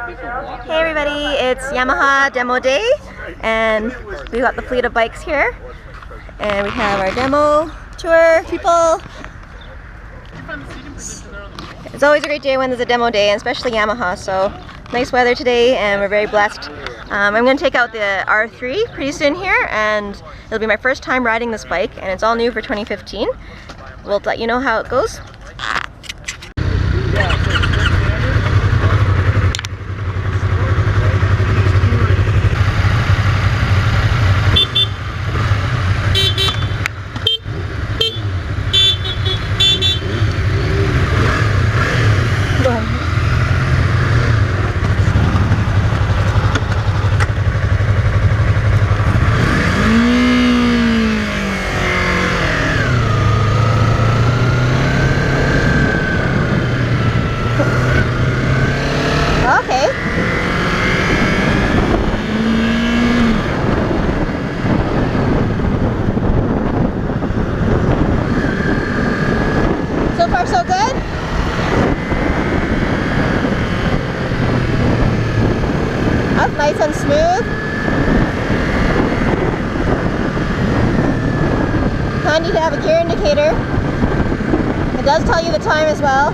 Hey everybody, it's Yamaha demo day, and we got the fleet of bikes here, and we have our demo tour people. It's always a great day when there's a demo day, and especially Yamaha, so nice weather today and we're very blessed. I'm going to take out the R3 pretty soon here, and it'll be my first time riding this bike, and it's all new for 2015. We'll let you know how it goes. So good? That's nice and smooth. Handy to have a gear indicator. It does tell you the time as well.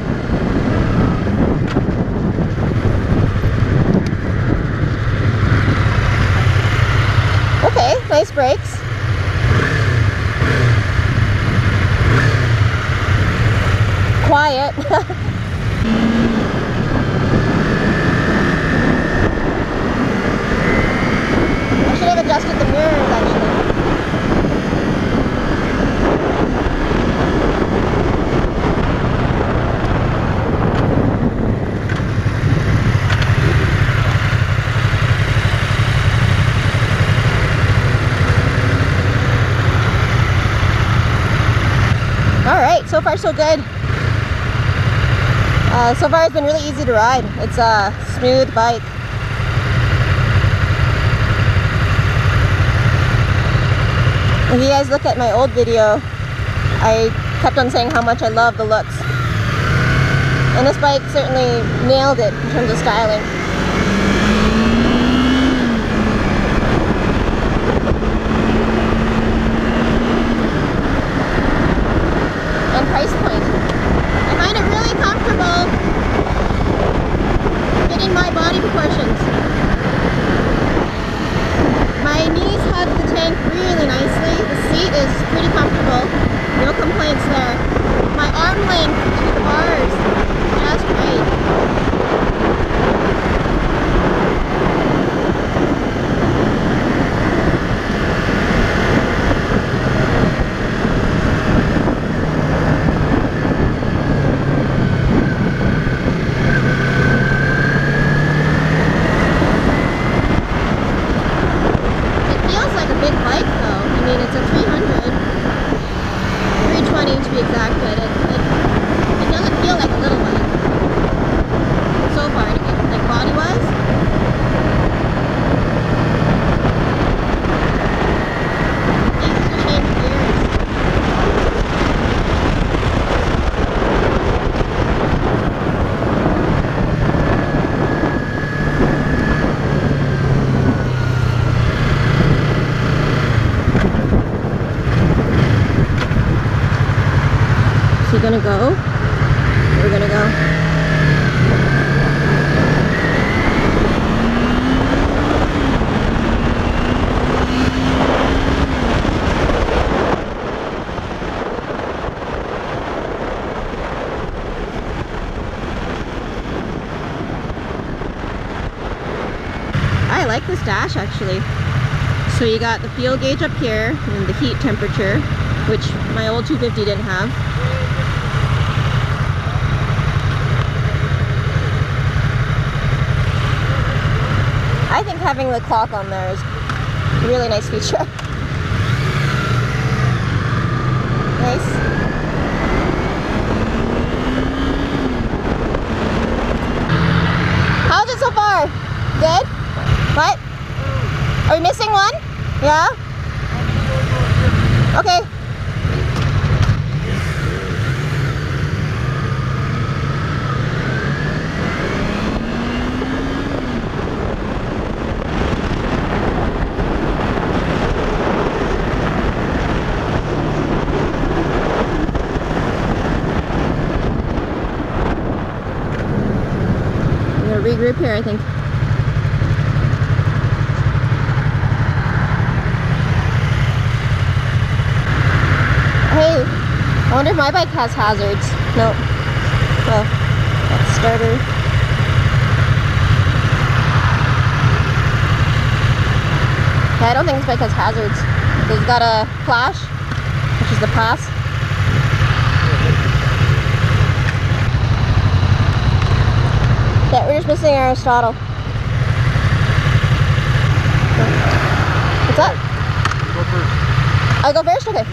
Okay, nice brakes. Quiet. I should have adjusted the mirrors actually. Alright, so far so good. So far it's been really easy to ride. It's a smooth bike. If you guys look at my old video, I kept on saying how much I love the looks. And this bike certainly nailed it in terms of styling. And price point. I find it really comfortable, fitting my body proportions. My knees hug the tank really nicely. The seat is pretty comfortable. No complaints there. My arm length to the bars, just great. Is he gonna go? We're gonna go. I like this dash actually. So you got the fuel gauge up here and the heat temperature, which my old 250 didn't have. I think having the clock on there is a really nice feature. Nice. How's it so far? Good? What? Are we missing one? Yeah? Okay. regroup here, I think. Hey, I wonder if my bike has hazards. Nope. Well, that's starter. Yeah, I don't think this bike has hazards. It's got a flash, which is the pass. Yeah, we're just missing Aristotle. What's that? Go first. I'll go first? Okay.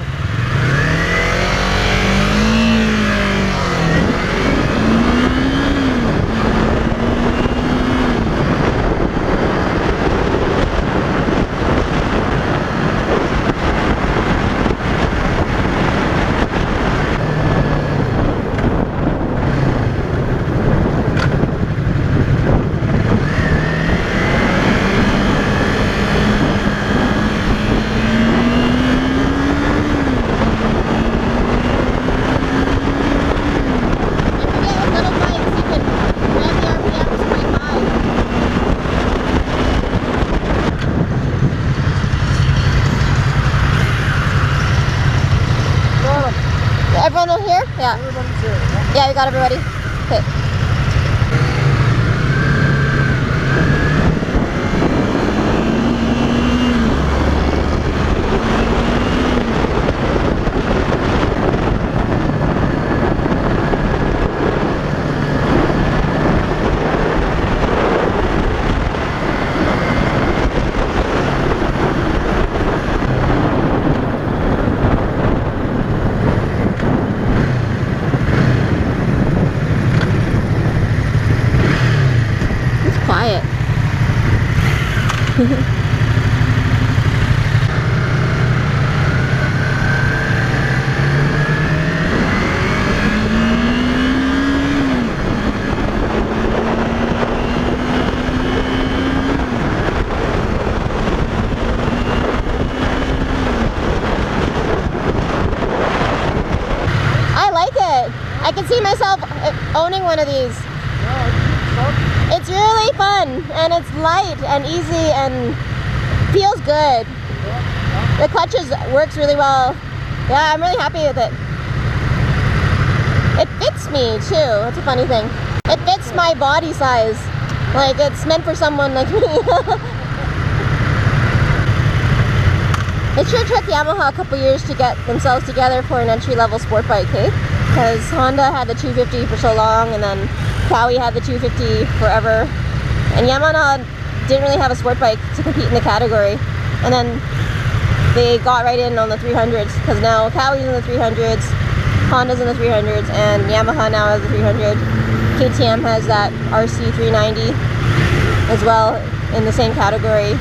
Everyone here? Yeah. Everybody's here. Yeah, we got everybody. Okay. I can see myself owning one of these. It's really fun, and it's light and easy and feels good. The clutches works really well. Yeah, I'm really happy with it. It fits me too. That's a funny thing. It fits my body size. Like, it's meant for someone like me. It sure took Yamaha a couple years to get themselves together for an entry-level sport bike, eh? Because Honda had the 250 for so long, and then Cowie had the 250 forever. And Yamaha didn't really have a sport bike to compete in the category. And then they got right in on the 300s, because now Cowie's in the 300s, Honda's in the 300s, and Yamaha now has the 300. KTM has that RC390 as well in the same category.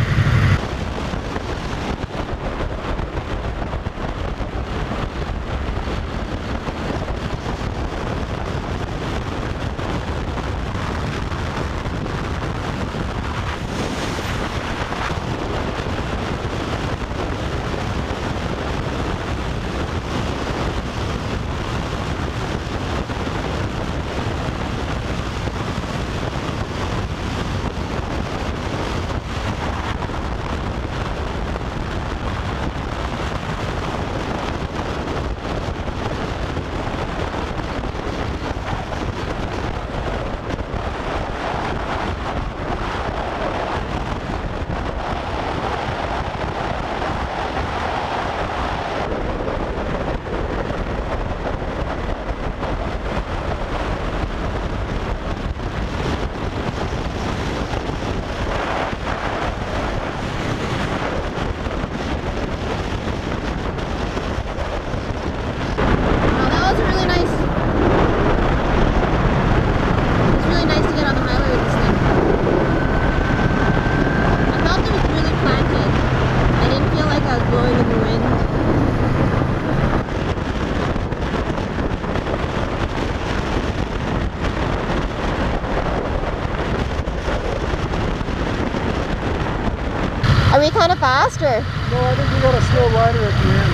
Are we kind of fast, or? No, I think we got a slow rider at the end.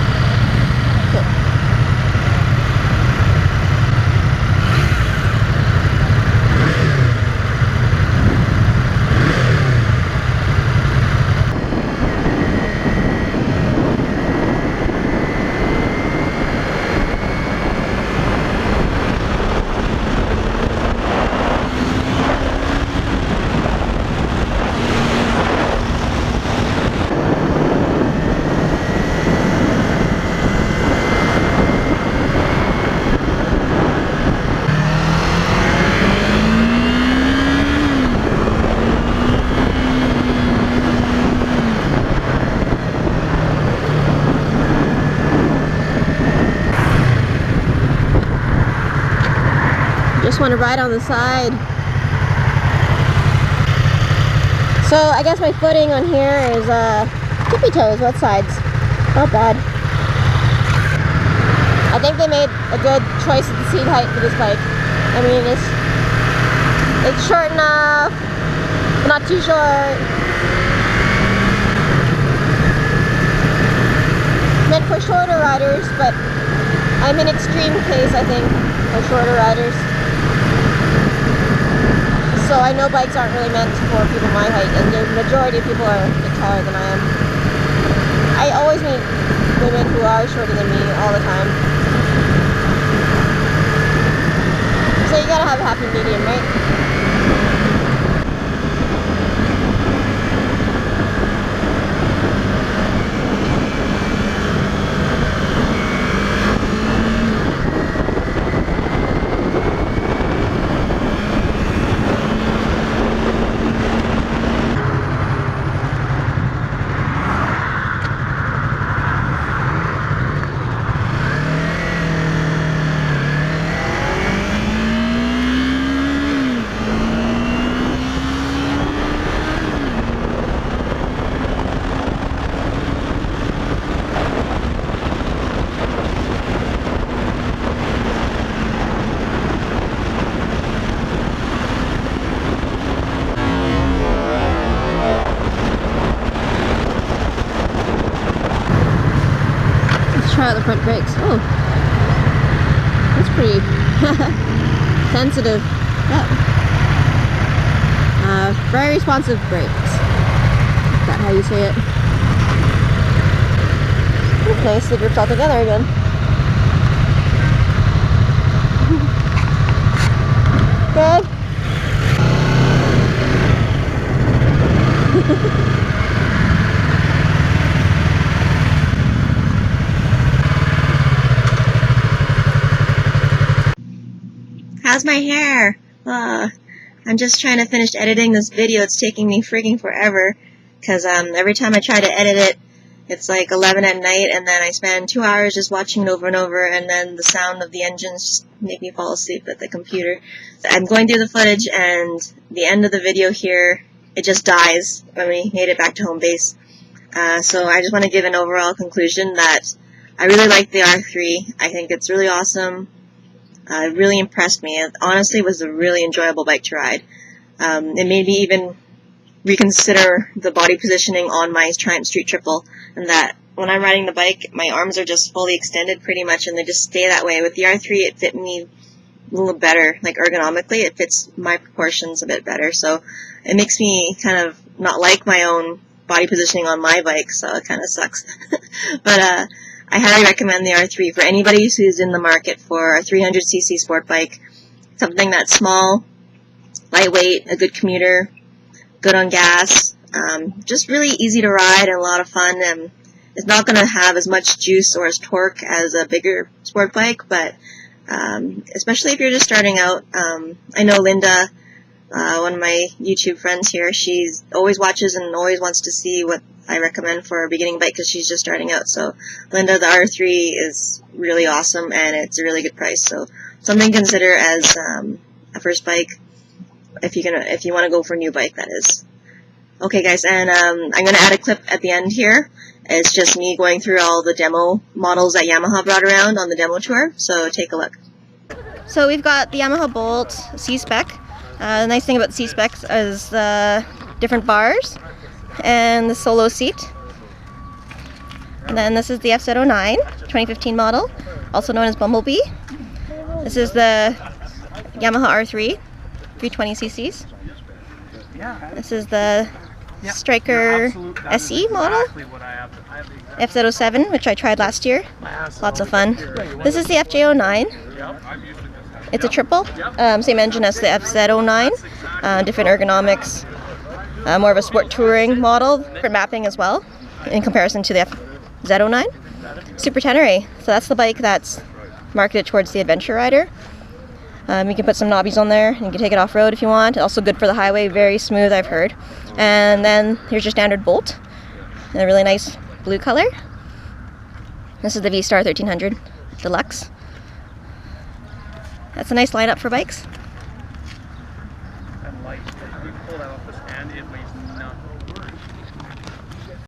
just want to ride on the side. So I guess my footing on here is tippy toes, both sides. Not bad. I think they made a good choice of the seat height for this bike. I mean, it's short enough, but not too short. Meant for shorter riders, but I'm in extreme case, I think, for shorter riders. So I know bikes aren't really meant for people my height, and the majority of people are a bit taller than I am. I always meet women who are shorter than me all the time. So you gotta have a happy medium, right? Try out the front brakes. Oh, that's pretty sensitive. Yeah. Very responsive brakes. Is that how you say it? It's nice, they gripped all together again. Good. How's my hair? I'm just trying to finish editing this video. It's taking me freaking forever because every time I try to edit it, it's like 11 at night, and then I spend 2 hours just watching it over and over, and then the sound of the engines just make me fall asleep at the computer. So I'm going through the footage, and the end of the video here, it just dies when we made it back to home base. So I just want to give an overall conclusion that I really like the R3. I think it's really awesome. It really impressed me. It honestly was a really enjoyable bike to ride. It made me even reconsider the body positioning on my Triumph Street Triple, and that when I'm riding the bike, my arms are just fully extended pretty much, and they just stay that way. With the R3, it fit me a little better, like ergonomically, it fits my proportions a bit better, so it makes me kind of not like my own body positioning on my bike, so it kind of sucks. But I highly recommend the R3 for anybody who's in the market for a 300cc sport bike. Something that's small, lightweight, a good commuter, good on gas, just really easy to ride and a lot of fun. It's not going to have as much juice or as torque as a bigger sport bike, but especially if you're just starting out. I know Linda, one of my YouTube friends here, she's always watches and always wants to see what I recommend for a beginning bike because she's just starting out. So Linda, the R3 is really awesome, and it's a really good price. So something to consider as a first bike if you want to go for a new bike, that is. Okay guys, and I'm going to add a clip at the end here. It's just me going through all the demo models that Yamaha brought around on the demo tour, so take a look. So we've got the Yamaha Bolt C-Spec. The nice thing about the C-Specs is the different bars and the solo seat. And then this is the FZ09 2015 model, also known as Bumblebee. This is the Yamaha R3 320cc's. This is the Striker SE model, FZ07, which I tried last year. Lots of fun. This is the FJ09. It's a triple, same engine as the FZ09, different ergonomics, more of a sport touring model for mapping as well, in comparison to the FZ09. Super Tenere, so that's the bike that's marketed towards the adventure rider. You can put some knobbies on there, and you can take it off-road if you want. Also good for the highway, very smooth, I've heard. And then here's your standard Bolt, in a really nice blue color. This is the V-Star 1300 Deluxe. That's a nice lineup for bikes. that off the stand, it weighs